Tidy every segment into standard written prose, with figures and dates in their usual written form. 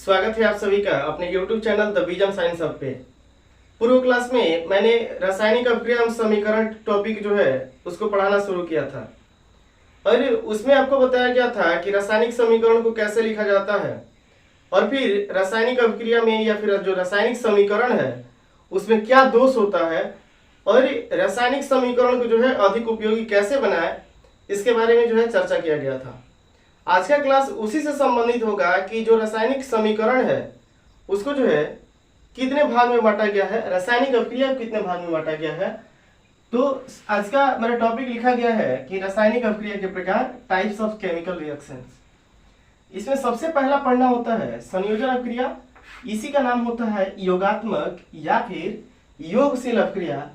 स्वागत है आप सभी का अपने YouTube channel the Beejam science hub पे। पूर्व क्लास में मैंने रासायनिक अभिक्रिया एवं समीकरण टॉपिक जो है उसको पढ़ाना शुरू किया था और उसमें आपको बताया गया था कि रासायनिक समीकरण को कैसे लिखा जाता है और फिर रासायनिक अभिक्रिया में या फिर जो रासायनिक समीकरण है उसमें क्या दोष होता है और रासायनिक समीकरण को जो है अधिक उपयोगी कैसे बनाए, इसके बारे में जो है चर्चा किया गया था। आज का क्लास उसी से संबंधित होगा कि जो रासायनिक समीकरण है उसको जो है कितने भाग में बांटा गया है, रासायनिक अभिक्रिया कितने भाग में बांटा गया है। तो आज का मेरा टॉपिक लिखा गया है कि रासायनिक अभिक्रिया के प्रकार, टाइप्स ऑफ केमिकल रिएक्शंस। इसमें सबसे पहला पढ़ना होता है संयोजन अभिक्रिया, इसी का नाम होता है योगात्मक या फिर योगशील अभिक्रिया।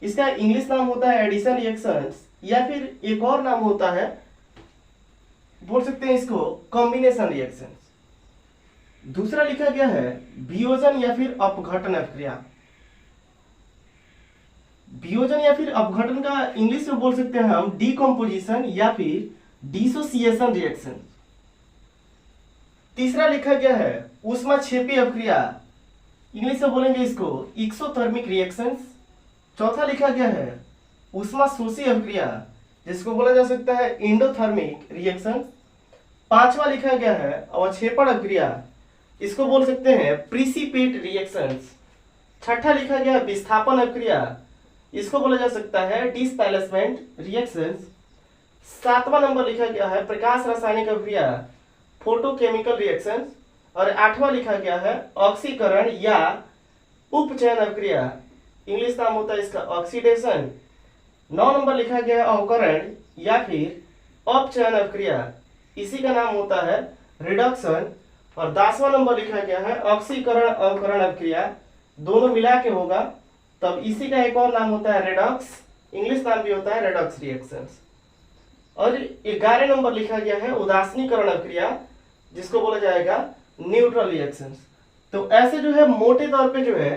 इसका इंग्लिश नाम होता है एडिशन रिएक्शंस या फिर एक और नाम होता है, बोल सकते हैं इसको कॉम्बिनेशन रिएक्शंस। दूसरा लिखा गया है वियोजन या फिर अपघटन अभिक्रिया। वियोजन या फिर अपघटन का इंग्लिश में बोल सकते हैं हम डीकम्पोजिशन या फिर डिसोसिएशन रिएक्शन। तीसरा लिखा गया है ऊष्माक्षेपी अभिक्रिया, इंग्लिश में बोलेंगे इसको एक्सोथर्मिक रिएक्शंस। चौथा लिखा गया है ऊष्माशोषी अभिक्रिया, जिसको बोला जा सकता है एंडोथर्मिक रिएक्शन। पांचवा लिखा गया है अवक्षेपण अभिक्रिया, इसको बोल सकते हैं प्रिसिपिट रिएक्शंस। छठा लिखा गया है विस्थापन अभिक्रिया, इसको बोला जा सकता है डिस्प्लेसमेंट रिएक्शंस। सातवां नंबर लिखा गया है प्रकाश रासायनिक अभिक्रिया, फोटोकेमिकल रिएक्शंस। और आठवां लिखा गया है ऑक्सीकरण या उपचयन अभिक्रिया, इंग्लिश नाम होता है इसका ऑक्सीडेशन। 9 नंबर लिखा गया है अवकरण या फिर अपचयन अभिक्रिया, इसी का नाम होता है रिडक्शन। और 10वां नंबर लिखा गया है ऑक्सीकरण अवकरण अभिक्रिया, दोनों मिला के होगा तब इसी का एक और नाम होता है रेडॉक्स, इंग्लिश नाम भी होता है रेडॉक्स रिएक्शंस। और 11 नंबर लिखा गया है उदासीनीकरण अभिक्रिया, जिसको बोला जाएगा न्यूट्रल रिएक्शंस। तो ऐसे जो है मोटे तौर पे जो है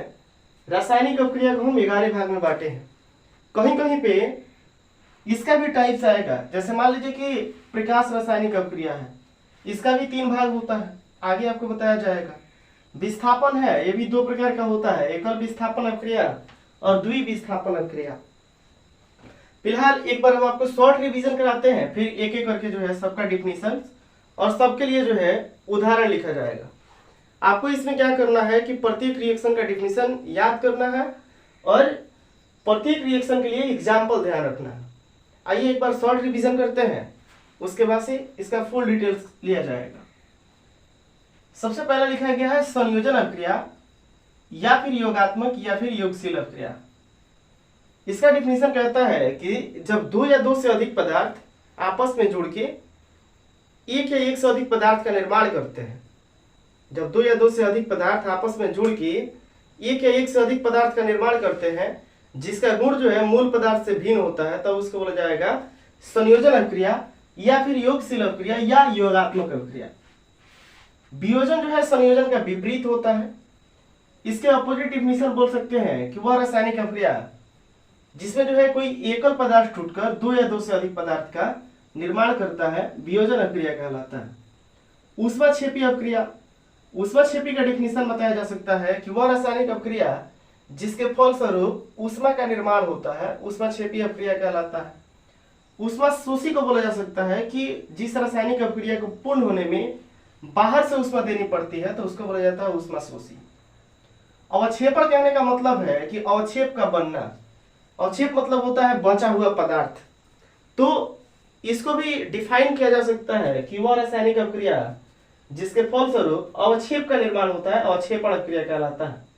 रासायनिक अभिक्रिया को हम 11 भाग में बांटे हैं। कहीं कहीं पे इसका भी टाइप्स आएगा, जैसे मान लीजिए कि प्रकाश रासायनिक अभिक्रिया है, इसका भी 3 भाग होता है, आगे आपको बताया जाएगा। विस्थापन है, ये भी 2 प्रकार का होता है, एकल विस्थापन अभिक्रिया और द्विविस्थापन अभिक्रिया। फिलहाल एक बार हम आपको शॉर्ट रिवीजन कराते हैं, फिर एक एक करके जो है सबका डिफिनीशन और सबके लिए जो है उदाहरण लिखा जाएगा। आपको इसमें क्या करना है कि प्रत्येक रिएक्शन का डिफिनीशन याद करना है और प्रत्येक रिएक्शन के लिए एग्जाम्पल ध्यान रखना है। आइए एक बार शॉर्ट रिवीजन करते हैं, उसके बाद से इसका फुल डिटेल्स लिया जाएगा। सबसे पहला लिखा गया है संयोजन अभिक्रिया या फिर योगात्मक या फिर योगशील अभिक्रिया। इसका डिफिनीशन कहता है कि जब 2 या 2 से अधिक पदार्थ आपस में जुड़ के एक या एक से अधिक पदार्थ का निर्माण करते हैं, जब 2 या 2 से अधिक पदार्थ आपस में जुड़ के एक या एक से अधिक पदार्थ का निर्माण करते हैं जिसका गुण जो है मूल पदार्थ से भिन्न होता है, तब उसको बोला जाएगा संयोजन अभिक्रिया या फिर योगशील अभिक्रिया या योगात्मक अभिक्रिया। वियोजन जो है संयोजन का विपरीत होता है। इसके अपोजिट डिफिनीशन बोल सकते हैं कि वह रासायनिक अभिक्रिया जिसमें जो है कोई एकल पदार्थ टूटकर 2 या 2 से अधिक पदार्थ का निर्माण करता है, वियोजन अभिक्रिया कहलाता है। ऊष्माक्षेपी अभिक्रिया, ऊष्माक्षेपी का डिफिनीशन बताया जा सकता है कि वह रासायनिक अभिक्रिया जिसके फलस्वरूप ऊष्मा का निर्माण होता है, ऊष्माक्षेपी अभिक्रिया कहलाता है। ऊष्माशोषी को बोला जा सकता है कि जिस रासायनिक अभिक्रिया को पूर्ण होने में बाहर से ऊष्मा देनी पड़ती है तो उसको बोला जाता है ऊष्माशोषी। अवक्षेपण कहने का मतलब है कि अवक्षेप का बनना, अवक्षेप मतलब होता है बचा हुआ पदार्थ। तो इसको भी डिफाइन किया जा सकता है कि वह रासायनिक अभिक्रिया जिसके फलस्वरूप अवक्षेप का निर्माण होता है, अवक्षेपण अभिक्रिया कहलाता है।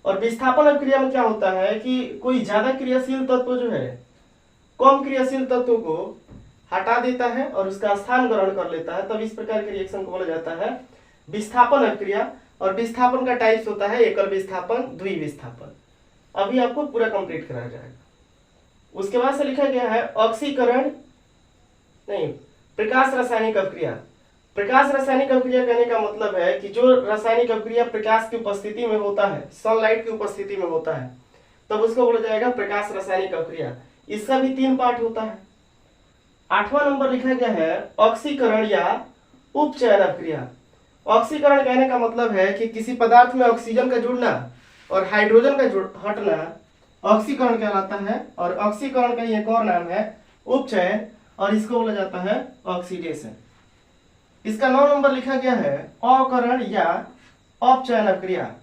और विस्थापन अभिक्रिया में क्या होता है कि कोई ज्यादा क्रियाशील तत्व जो है कम क्रियाशील तत्व को हटा देता है और उसका स्थान ग्रहण कर लेता है, तब इस प्रकार के रिएक्शन को बोला जाता है विस्थापन अभिक्रिया। और विस्थापन का टाइप्स होता है एकल विस्थापन, द्विविस्थापन। अभी आपको पूरा कंप्लीट कराया जाएगा। उसके बाद से लिखा गया है ऑक्सीकरण नहीं प्रकाश रासायनिक अभिक्रिया। प्रकाश रासायनिक अभिक्रिया कहने का मतलब है कि जो रासायनिक अभिक्रिया प्रकाश की उपस्थिति में होता है, सनलाइट की उपस्थिति में होता है, तब उसको बोला जाएगा प्रकाश रासायनिक अभिक्रिया। इसका भी 3 पार्ट होता है। 8वां नंबर लिखा गया है ऑक्सीकरण या उपचयन अभिक्रिया। ऑक्सीकरण कहने का मतलब है कि किसी पदार्थ में ऑक्सीजन का जुड़ना और हाइड्रोजन का हटना ऑक्सीकरण कहलाता है। और ऑक्सीकरण का एक और नाम है उपचयन, और इसको बोला जाता है ऑक्सीडेशन। इसका 9 नंबर लिखा गया है अकरण या अपचयन अभिक्रिया।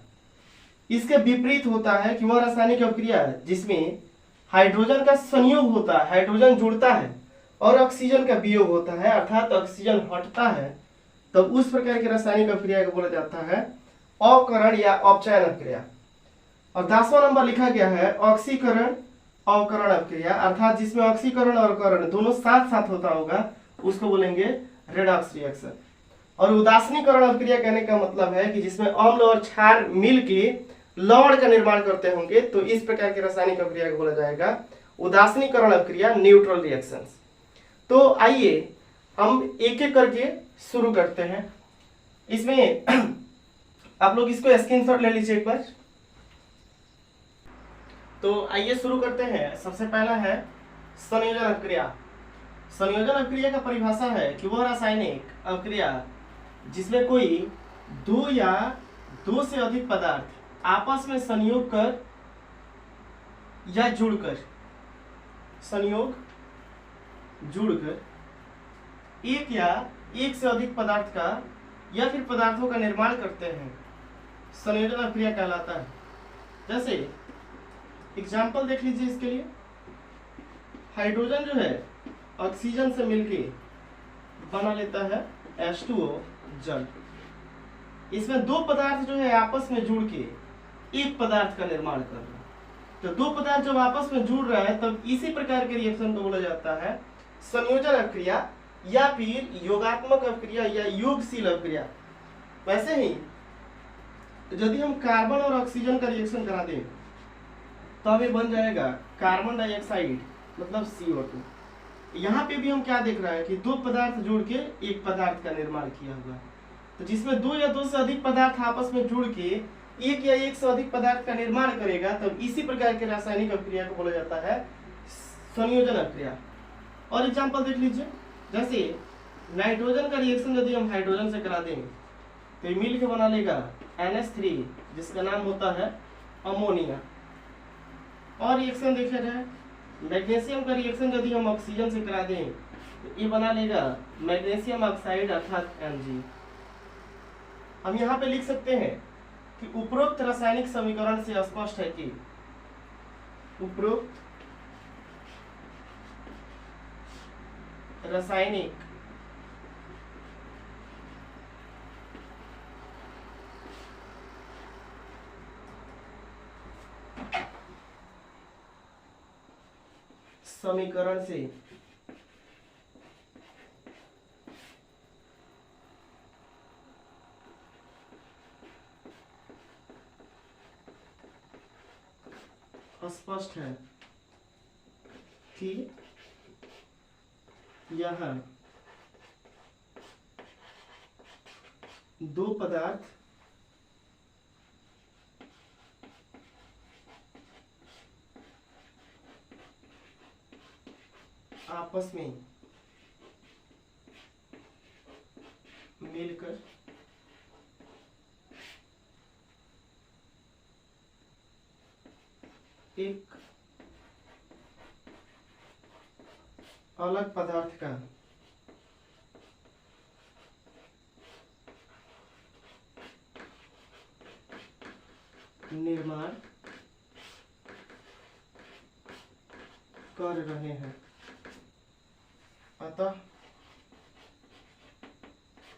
इसके विपरीत होता है कि वह रासायनिक अभिक्रिया जिसमें हाइड्रोजन का संयोग होता है, हाइड्रोजन जुड़ता है और ऑक्सीजन का वियोग होता है, अर्थात ऑक्सीजन हटता है, तो उस प्रकार की रासायनिक अभिक्रिया को बोला जाता है अकरण या अपचयन अभिक्रिया। और 10वां नंबर लिखा गया है ऑक्सीकरण अवकरण अभिक्रिया, अर्थात जिसमें ऑक्सीकरण और अवकरण दोनों साथ साथ होता होगा, उसको बोलेंगे रेडॉक्स रिएक्शन। और उदासीनीकरण अभिक्रिया कहने का मतलब है कि जिसमें अम्ल और क्षार मिलके लवण का निर्माण करते होंगे, तो इस प्रकार की रासायनिक अभिक्रिया को बोला जाएगा उदासीनीकरण अभिक्रिया, न्यूट्रल रिएक्शंस। तो आइए हम एक एक करके शुरू करते हैं। इसमें आप लोग इसको स्क्रीनशॉट ले लीजिए एक बार। तो आइए शुरू करते हैं। सबसे पहला है संयोजन अभिक्रिया। संयोजन अभिक्रिया का परिभाषा है कि वह रासायनिक अभिक्रिया जिसमें कोई दो या दो से अधिक पदार्थ आपस में संयोग कर या जुड़कर एक या एक से अधिक पदार्थ का या फिर पदार्थों का निर्माण करते हैं, संयोजन अभिक्रिया कहलाता है। जैसे एग्जाम्पल देख लीजिए इसके लिए। हाइड्रोजन जो है ऑक्सीजन से मिलके बना लेता है H2O जल। इसमें दो पदार्थ जो है आपस में जुड़ के एक पदार्थ का निर्माण कर रहे हैं। तो दो पदार्थ जब आपस में जुड़ रहा है तब इसी प्रकार के रिएक्शन को बोला जाता है संयोजन अभिक्रिया या फिर योगात्मक अभिक्रिया या योगशील अभिक्रिया। वैसे ही यदि हम कार्बन और ऑक्सीजन का रिएक्शन करा दें तो हमें बन जाएगा कार्बन डाइऑक्साइड मतलब CO2। यहाँ पे भी हम क्या देख रहे हैं कि दो पदार्थ जुड़ के एक पदार्थ का निर्माण किया हुआ है। तो जिसमें दो या दो से अधिक पदार्थ आपस में जुड़ के एक या एक से अधिक पदार्थ का निर्माण करेगा, तब इसी प्रकार के रासायनिक अभिक्रिया को बोला जाता है संयोजन अभिक्रिया। और एग्जांपल देख लीजिए। जैसे नाइट्रोजन का रिएक्शन यदि हम हाइड्रोजन से करा दें तो मिल के बना लेगा NH3 जिसका नाम होता है अमोनिया। और रिएक्शन देखा जाए मैग्नीशियम का रिएक्शन यदि हम ऑक्सीजन से करा दें तो ये बना लेगा मैग्नीशियम ऑक्साइड अर्थात Mg। हम यहाँ पे लिख सकते हैं कि उपरोक्त रासायनिक समीकरण से स्पष्ट है कि उपरोक्त रासायनिक समीकरण से स्पष्ट है कि यह दो पदार्थ आपस में मिलकर एक अलग पदार्थ का निर्माण कर रहे हैं। अतः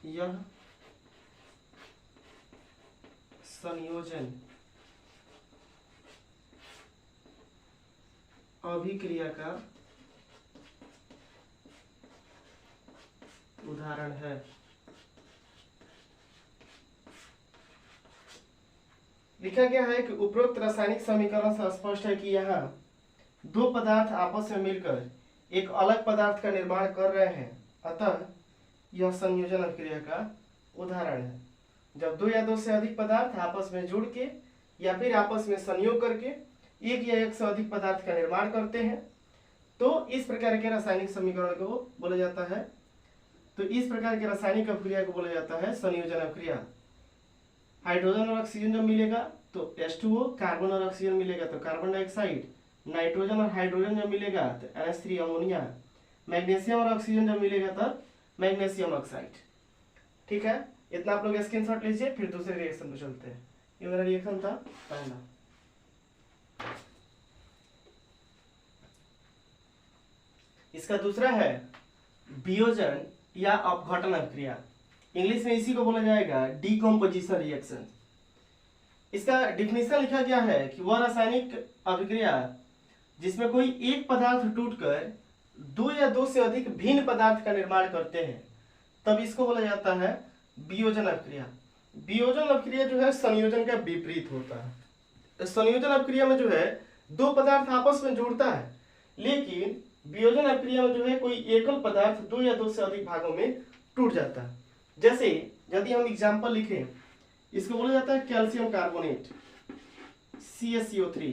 यह संयोजन अभिक्रिया का उदाहरण है। लिखा गया है कि उपरोक्त रासायनिक समीकरण से स्पष्ट है कि यहाँ दो पदार्थ आपस में मिलकर एक अलग पदार्थ का निर्माण कर रहे हैं, अतः यह संयोजन अभिक्रिया का उदाहरण है। जब दो या दो से अधिक पदार्थ आपस में जुड़ के या फिर आपस में संयोग करके एक या एक से अधिक पदार्थ का निर्माण करते हैं, तो इस प्रकार के रासायनिक समीकरण को बोला जाता है तो इस प्रकार की रासायनिक अभिक्रिया को बोला जाता है संयोजन अभिक्रिया। हाइड्रोजन और ऑक्सीजन जब मिलेगा तो H2O, कार्बन और ऑक्सीजन मिलेगा तो कार्बन डाइऑक्साइड, नाइट्रोजन और हाइड्रोजन जब मिलेगा तो NH3 अमोनिया, मैग्नीशियम और ऑक्सीजन जब मिलेगा तब मैग्नीशियम ऑक्साइड। ठीक है, इतना आप लोग स्क्रीनशॉट लीजिए, फिर दूसरे रिएक्शन पे चलते हैं। ये मेरा रिएक्शन था पहला। इसका दूसरा है वियोजन या अपघटन अभिक्रिया। इंग्लिश में इसी को बोला जाएगा डीकम्पोजिशन रिएक्शन। इसका डिफिनेशन लिखा गया है कि वह रासायनिक अभिक्रिया जिसमें कोई एक पदार्थ टूटकर दो या दो से अधिक भिन्न पदार्थ का निर्माण करते हैं, तब इसको बोला जाता है वियोजन अभिक्रिया। वियोजन अभिक्रिया जो है संयोजन का विपरीत होता है। संयोजन अभिक्रिया में जो है दो पदार्थ आपस में जुड़ता है, लेकिन वियोजन अभिक्रिया में जो है कोई एकल पदार्थ दो या दो से अधिक भागों में टूट जाता है। जैसे यदि हम एग्जाम्पल लिखें, इसको बोला जाता है कैल्शियम कार्बोनेट CaCO3।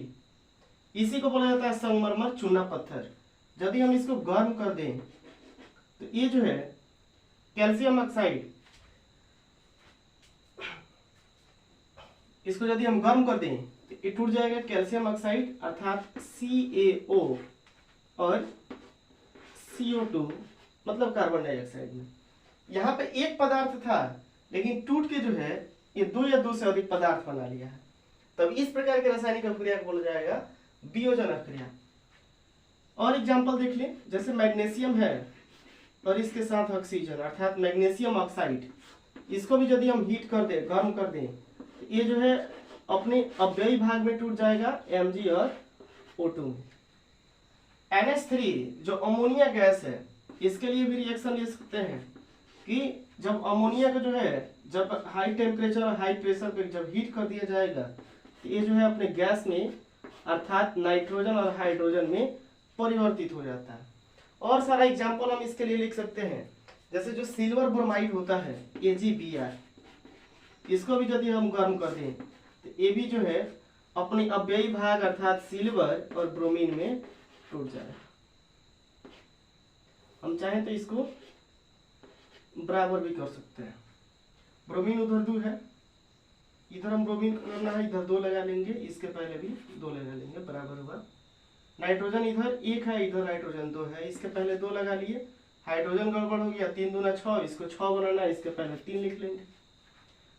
इसी को बोला जाता है संगमरमर चूना पत्थर। यदि हम इसको गर्म कर दें तो ये जो है कैल्शियम ऑक्साइड, इसको यदि हम गर्म कर दें तो ये टूट जाएगा कैल्शियम ऑक्साइड अर्थात CaO और CO2 मतलब कार्बन डाइऑक्साइड में। यहाँ पे एक पदार्थ था लेकिन टूट के जो है ये दो या दो से अधिक पदार्थ बना लिया है, तब इस प्रकार के रासायनिक अभिक्रिया को बोला जाएगा वियोजन अभिक्रिया। और एग्जांपल देख लें, जैसे मैग्नीशियम है और इसके साथ ऑक्सीजन अर्थात मैग्नीशियम ऑक्साइड, इसको भी यदि हम हीट कर दें, गर्म कर दें, तो ये जो है अपने अव्ययी भाग में टूट जाएगा Mg और O2 में। NH3 जो अमोनिया गैस है, इसके लिए भी रिएक्शन ले सकते हैं कि जब अमोनिया का जो है जब हाई टेम्परेचर और हाई प्रेशर पे जब हीट कर दिया जाएगा तो ये जो है अपने गैस में अर्थात नाइट्रोजन और हाइड्रोजन में परिवर्तित हो जाता है। और सारा एग्जांपल हम इसके लिए लिख सकते हैं, जैसे जो सिल्वर ब्रोमाइड होता है AgBr, इसको भी यदि हम गर्म कर दें तो ये भी जो है अपने अव्ययी भाग अर्थात सिल्वर और ब्रोमीन में टूट जाए। हम चाहें तो इसको बराबर भी कर सकते हैं। ब्रोमीन उधर 2 है, इधर हम ब्रोमीन करना है, इधर 2 लगा लेंगे, इसके पहले भी 2 लगा लेंगे, बराबर होगा। नाइट्रोजन इधर 1 है, इधर नाइट्रोजन 2 है, इसके पहले 2 लगा लिए। हाइड्रोजन गड़बड़ हो गया, 3 दूना 6, इसको 6 बनाना है, इसके पहले 3 लिख लेंगे।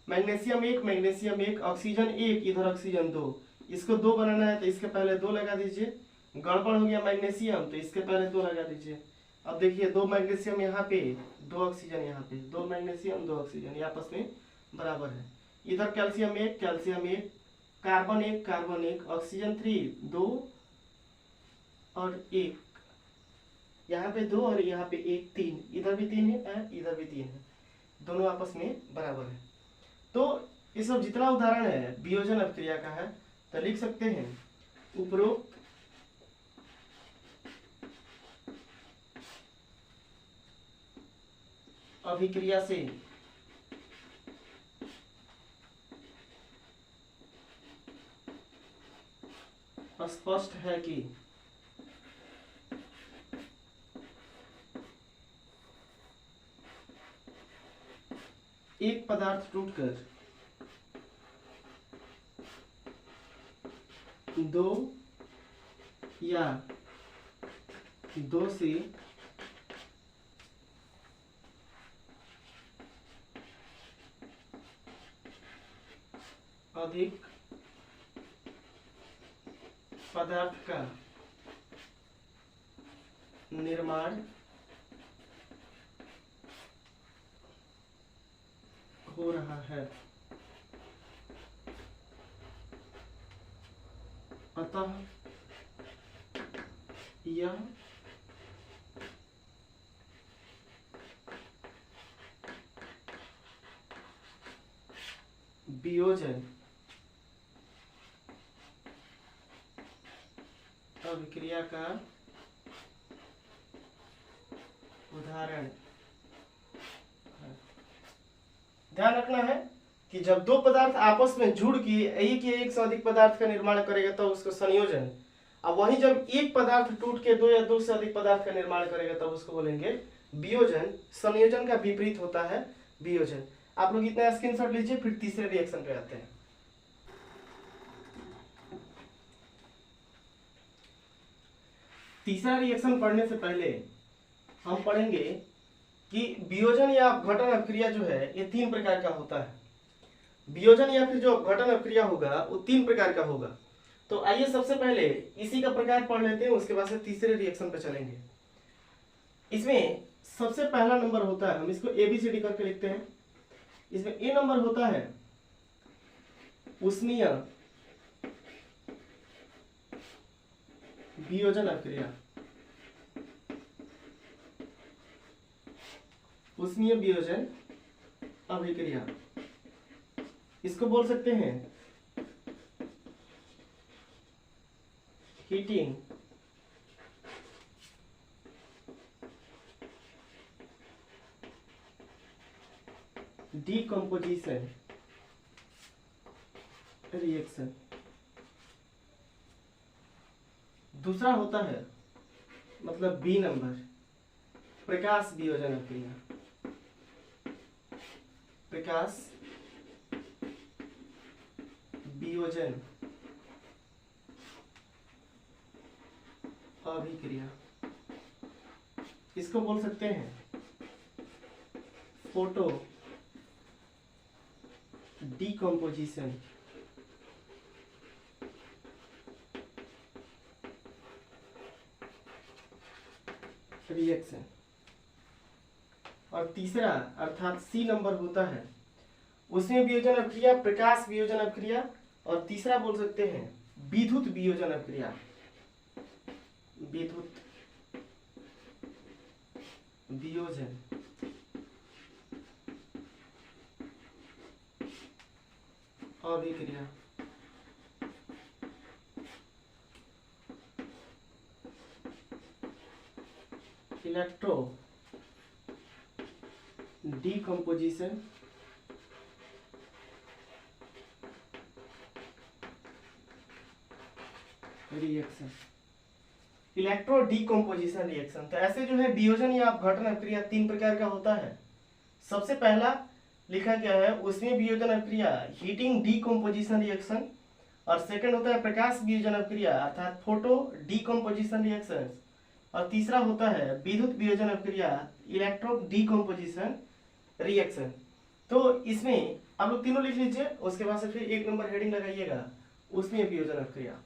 मैग्नीशियम 1, ऑक्सीजन 1, इधर ऑक्सीजन 2, इसको 2 बनाना है तो इसके पहले 2 लगा दीजिए। गड़बड़ हो गया मैग्नीशियम तो इसके पहले 2 लगा दीजिए। अब देखिए 2 मैग्नीशियम यहाँ पे, 2 ऑक्सीजन यहाँ पे, 2 मैग्नीशियम 2 ऑक्सीजन, ये आपस में बराबर है। इधर कैल्शियम 1, कार्बन 1, ऑक्सीजन 3, 2 और 1, यहाँ पे 2 और यहाँ पे 1, 3, इधर भी 3 है, इधर भी 3 है, दोनों आपस में बराबर है। तो ये सब जितना उदाहरण है वियोजन अभिक्रिया का है, तो लिख सकते हैं उपरोक्त अभिक्रिया से स्पष्ट है कि एक पदार्थ टूटकर 2 या 2 से अधिक पदार्थ का निर्माण हो रहा है, अतः यह वियोजन अभिक्रिया का उदाहरण है। ध्यान रखना है कि जब 2 पदार्थ आपस में जुड़ के एक से अधिक पदार्थ का निर्माण करेगा तो उसको संयोजन, अब वहीं जब एक पदार्थ टूट के 2 या 2 से अधिक पदार्थ का निर्माण करेगा तब उसको बोलेंगे वियोजन संयोजन का विपरीत होता है वियोजन। आप लोग इतना स्क्रीनशॉट लीजिए, फिर तीसरे रिएक्शन पे आते हैं। तीसरा रिएक्शन पढ़ने से पहले हम पढ़ेंगे कि वियोजन या अपघटन अभिक्रिया जो है ये 3 प्रकार का होता है। वियोजन या फिर जो अपघटन अभिक्रिया होगा वो 3 प्रकार का होगा। तो आइए सबसे पहले इसी का प्रकार पढ़ लेते हैं, उसके बाद से तीसरे रिएक्शन पे चलेंगे। इसमें सबसे पहला नंबर होता है, हम इसको ABCD करके लिखते हैं। इसमें ए नंबर होता है उष्मीय वियोजन अभिक्रिया। उष्मीय वियोजन अभिक्रिया इसको बोल सकते हैं हीटिंग डीकम्पोजिशन रिएक्शन। दूसरा होता है मतलब बी नंबर प्रकाश वियोजन अभिक्रिया। प्रकाश वियोजन अभिक्रिया इसको बोल सकते हैं फोटो डीकम्पोजिशन रिएक्शन। और तीसरा अर्थात सी नंबर होता है उसमें वियोजन अभिक्रिया प्रकाश वियोजन अभिक्रिया, और तीसरा बोल सकते हैं विद्युत वियोजन अभिक्रिया। विद्युत वियोजन अभिक्रिया। Electro decomposition reaction. Electro decomposition reaction. तो ऐसे जो है वियोजन या अपघटन अभिक्रिया 3 प्रकार का होता है। सबसे पहला लिखा गया है उसमें वियोजन अभिक्रिया हीटिंग डीकम्पोजिशन रिएक्शन, और सेकंड होता है प्रकाश वियोजन अभिक्रिया अर्थात फोटो डीकम्पोजिशन रिएक्शन, और तीसरा होता है विद्युत वियोजन अभिक्रिया इलेक्ट्रो डीकम्पोजिशन रिएक्शन। तो इसमें आप लोग तीनों लिख लीजिए, उसके बाद से फिर 1 नंबर हेडिंग लगाइएगा उसमें वियोजन अभिक्रिया।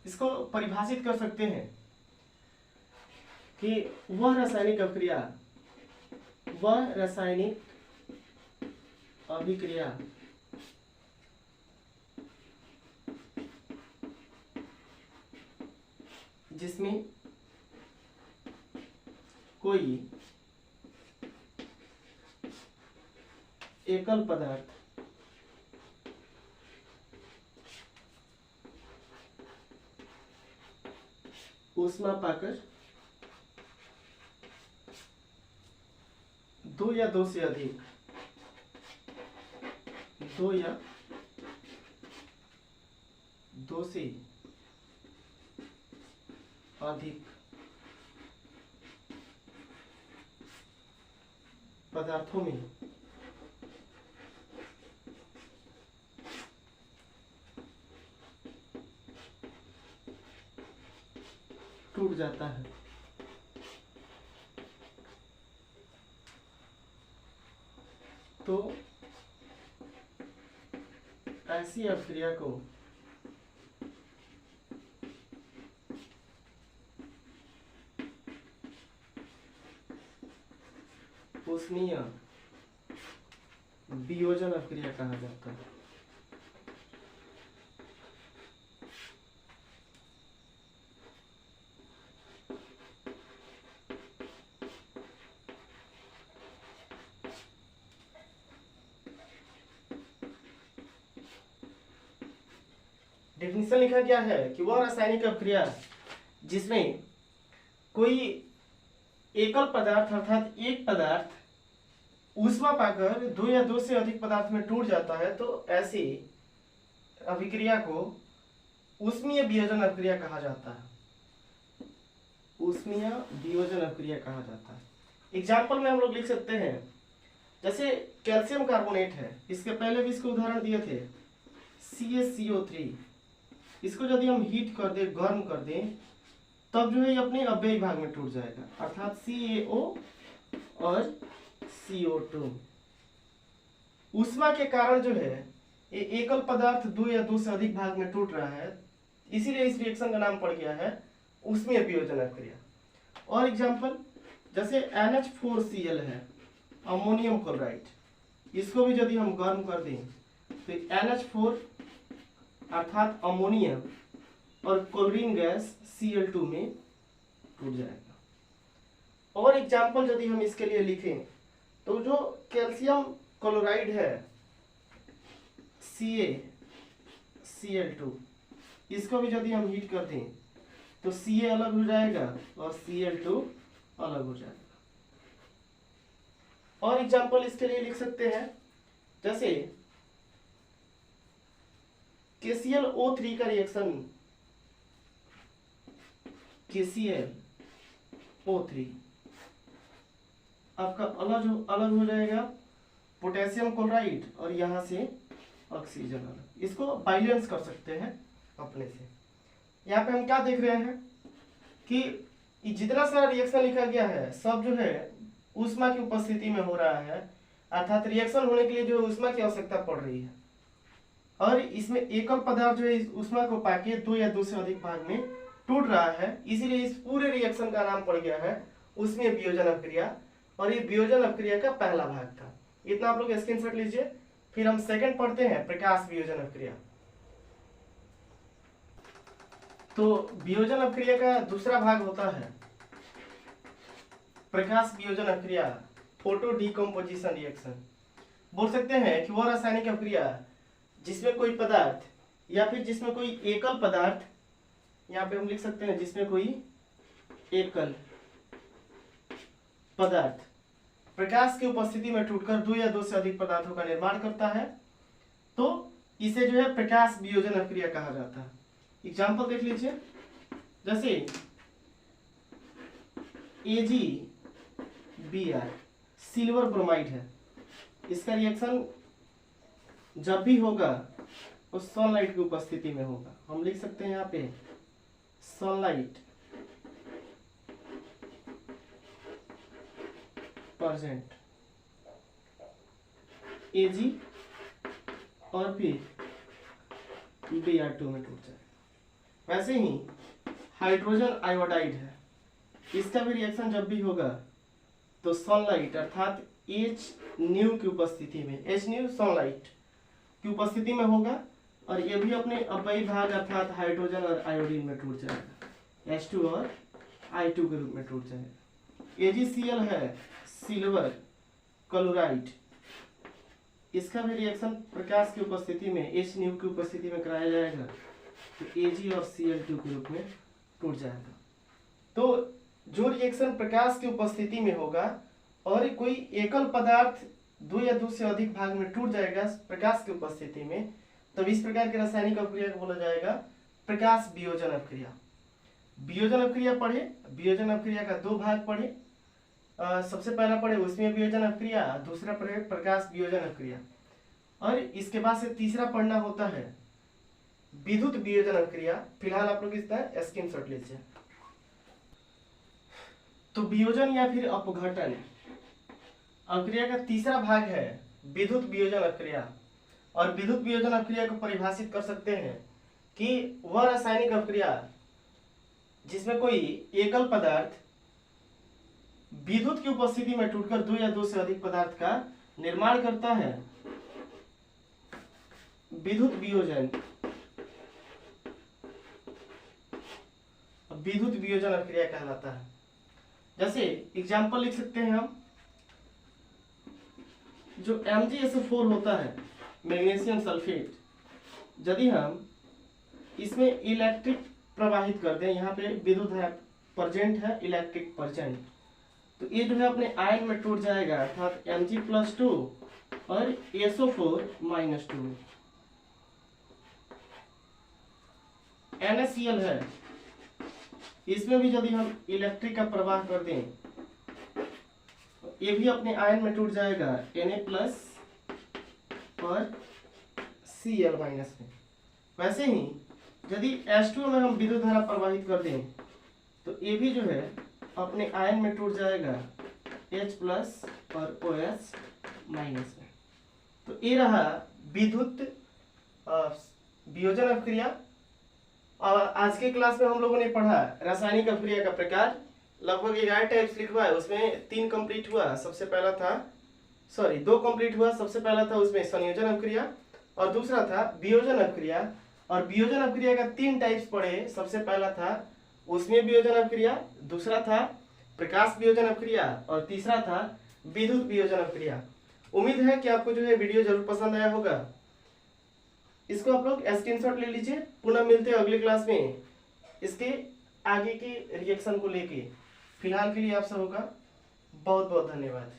इसको परिभाषित कर सकते हैं कि वह रासायनिक अभिक्रिया जिसमें कोई एकल पदार्थ ऊष्मा पाकर 2 या 2 से अधिक 2 या 2 से अधिक पदार्थों में टूट जाता है। तो ऐसी अभिक्रिया को उष्मीय वियोजन अभिक्रिया कहा जाता है। डेफिनेशन लिखा गया है कि वह रासायनिक अभिक्रिया जिसमें कोई एकल पदार्थ अर्थात एक पदार्थ ऊष्मा पाकर दो या दो से अधिक पदार्थ में टूट जाता है तो ऐसी अभिक्रिया को ऊष्मीय वियोजन अभिक्रिया कहा जाता है। ऊष्मीय वियोजन अभिक्रिया कहा जाता है। एग्जाम्पल में हम लोग लिख सकते हैं, जैसे कैल्शियम कार्बोनेट है, इसके पहले भी इसके उदाहरण दिए थे, CaCO3। इसको यदि हम हीट कर दें, गर्म कर दें, तब जो है ये अपने अव्ययी भाग में टूट जाएगा, अर्थात CaO और CO2। ऊष्मा के कारण जो है ये एकल पदार्थ दो या दो से अधिक भाग में टूट रहा है, इसीलिए इस रिएक्शन का नाम पड़ गया है ऊष्मीय वियोजन अभिक्रिया। और एग्जांपल, जैसे NH4Cl है, अमोनियम क्लोराइड, इसको भी यदि हम गर्म कर दें तो NH4 अर्थात अमोनियम और क्लोरीन गैस Cl2 में टूट जाएगा। और एग्जांपल यदि हम इसके लिए लिखें तो जो कैल्शियम क्लोराइड है CaCl2, इसको भी यदि हम हीट कर दें तो Ca अलग हो जाएगा और Cl2 अलग हो जाएगा। और एग्जांपल इसके लिए लिख सकते हैं, जैसे KClO3 का रिएक्शन KClO3 आपका अलग हो जाएगा पोटेशियम क्लोराइड और यहां से ऑक्सीजन अलग। इसको बैलेंस कर सकते हैं अपने से। यहाँ पे हम क्या देख रहे हैं कि जितना सारा रिएक्शन लिखा गया है सब जो है ऊष्मा की उपस्थिति में हो रहा है, अर्थात रिएक्शन होने के लिए जो ऊष्मा की आवश्यकता पड़ रही है। और इसमें एकल पदार्थ जो है इस ऊष्मा को पाके दो या दो से अधिक भाग में टूट रहा है, इसीलिए इस पूरे रिएक्शन का नाम पड़ गया है ऊष्मीय वियोजन अभिक्रिया। और ये वियोजन अभिक्रिया का पहला भाग था। इतना आप लोग स्क्रीनशॉट लीजिए। फिर हम सेकंड पढ़ते हैं, प्रकाश वियोजन अभिक्रिया। तो वियोजन अभिक्रिया का दूसरा भाग होता है प्रकाश वियोजन अभिक्रिया, फोटो डिकम्पोजिशन रिएक्शन। बोल सकते हैं कि वह रासायनिक अभिक्रिया जिसमें कोई पदार्थ या फिर जिसमें कोई एकल पदार्थ, यहाँ पे हम लिख सकते हैं जिसमें कोई एकल पदार्थ प्रकाश की उपस्थिति में टूटकर दो या दो से अधिक पदार्थों का निर्माण करता है, तो इसे जो है प्रकाश वियोजन अभिक्रिया कहा जाता है। एग्जाम्पल देख लीजिए, जैसे AgBr सिल्वर ब्रोमाइड है, इसका रिएक्शन जब भी होगा वो सनलाइट की उपस्थिति में होगा। हम लिख सकते हैं यहाँ पे सनलाइट परसेंट Ag और फिर Br2 में टूट जाए। वैसे ही हाइड्रोजन आयोडाइड है, इसका भी रिएक्शन जब भी होगा तो सनलाइट अर्थात Hν की उपस्थिति में, Hν सनलाइट की उपस्थिति में होगा और ये भी अपने अव्ययी भाग अर्थात हाइड्रोजन और आयोडीन में टूट जाएगा, H2 और I2 के रूप में टूट जाएगा। AgCl है सिल्वर क्लोराइड, इसका भी रिएक्शन प्रकाश की उपस्थिति में, Hν की उपस्थिति में कराया जाएगा, तो Ag और Cl2 के रूप में टूट जाएगा। तो जो रिएक्शन प्रकाश की उपस्थिति में होगा और कोई एकल पदार्थ दो या दो से अधिक भाग में टूट जाएगा प्रकाश की उपस्थिति में, तब इस प्रकार की रासायनिक अभिक्रिया को बोला जाएगा प्रकाश वियोजन अभिक्रिया। वियोजन अभिक्रिया पढ़े, वियोजन अभिक्रिया का दो भाग पढ़े। सबसे पहला पढ़े ऊष्मीय वियोजन अभिक्रिया, दूसरा पढ़े प्रकाश वियोजन अभिक्रिया, और इसके बाद से तीसरा पढ़ना होता है विद्युत वियोजन अभिक्रिया। फिलहाल आप लोग इसका स्क्रीनशॉट लीजिए। तो वियोजन या फिर अपघटन अभिक्रिया का तीसरा भाग है विद्युत वियोजन अभिक्रिया। और विद्युत वियोजन अभिक्रिया को परिभाषित कर सकते हैं कि वह रासायनिक अभिक्रिया जिसमें कोई एकल पदार्थ विद्युत की उपस्थिति में टूटकर दो या दो से अधिक पदार्थ का निर्माण करता है, विद्युत वियोजन अभिक्रिया कहलाता है। जैसे एग्जाम्पल लिख सकते हैं हम, जो MgSO4 होता है मैग्नीशियम सल्फेट, यदि हम इसमें इलेक्ट्रिक प्रवाहित कर दें, यहाँ पे विद्युत है प्रेजेंट है, इलेक्ट्रिक प्रेजेंट, तो ये जो है अपने आयन में टूट जाएगा, अर्थात Mg+2 और SO4-2। NaCl है, इसमें भी यदि हम इलेक्ट्रिक का प्रवाह कर दें तो ये भी अपने आयन में टूट जाएगा Na+ और Cl- में। वैसे ही यदि H2O में हम विद्युत धारा प्रवाहित कर दें तो ये भी जो है अपने आयन में टूट जाएगा H+ और OH- में। तो ये रहा विद्युत वियोजन अपक्रिया। और आज के क्लास में हम लोगों ने पढ़ा रासायनिक अपक्रिया का प्रकार, लगभग 11 टाइप्स लिखवा है, उसमें 3 कंप्लीट हुआ। सबसे पहला था 2 कंप्लीट हुआ। सबसे पहला था उसमें संयोजन अपक्रिया और दूसरा था वियोजन अपक्रिया। और वियोजन अपक्रिया का 3 टाइप्स पढ़े। सबसे पहला था ऊष्मीय वियोजन अपक्रिया, दूसरा था प्रकाश वियोजन अपक्रिया और तीसरा था विद्युत वियोजन अपक्रिया। उम्मीद है कि आपको जो है वीडियो जरूर पसंद आया होगा। इसको आप लोग स्क्रीनशॉट ले लीजिए। पुनः मिलते हैं अगली क्लास में इसके आगे के रिएक्शन को लेके। फिलहाल के लिए आप सबका बहुत बहुत धन्यवाद।